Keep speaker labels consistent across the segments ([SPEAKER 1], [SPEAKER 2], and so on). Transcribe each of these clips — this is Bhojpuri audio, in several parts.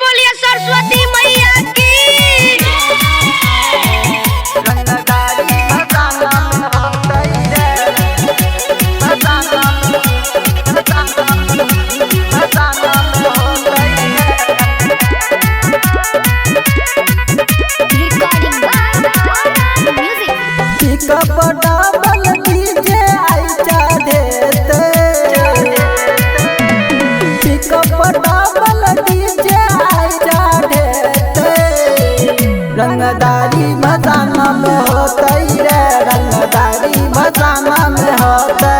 [SPEAKER 1] बोलिए सरस्वती मैया की।
[SPEAKER 2] रंगदारी भसाना में होते रे, रंगदारी भसाना में होते।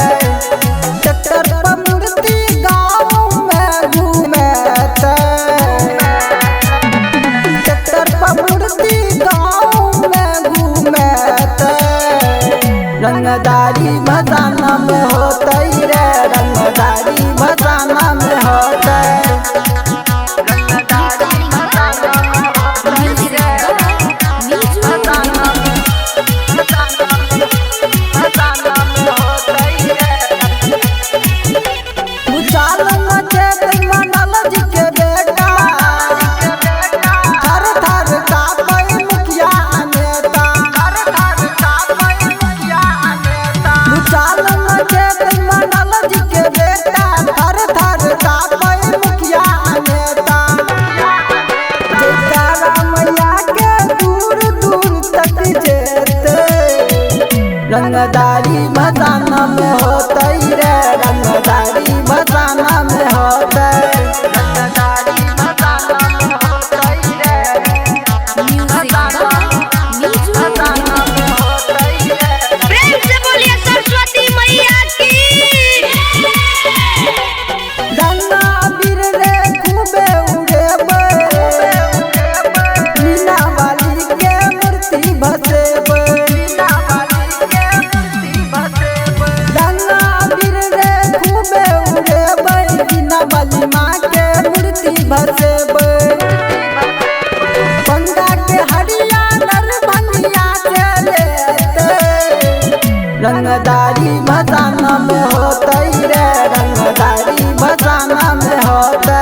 [SPEAKER 2] ट्रैक्टर पर मूर्ति गाँव में घूमे, ट्रैक्टर पर मूर्ति गाँव में घूमे। रंगदारी भसाना में होते रे, रंगदारी भसाना में होते। रंगदारी भसाना में होते रे, रंगदारी भसाना में होते। रंगदारी भसाना में होते रे, भसाना में होते रे।
[SPEAKER 1] प्रेम से बोलिए सरस्वती मैया की।
[SPEAKER 2] रंगा बीर रे खूबे उड़ेबे, मीना वाली के मूर्ति भसेबे। बली माँ के मूर्ति भसेबे, पंडा के हरिया नर बनिया चलेते। रंगदारी भसाना में होते रे, रंगदारी भसाना में होते।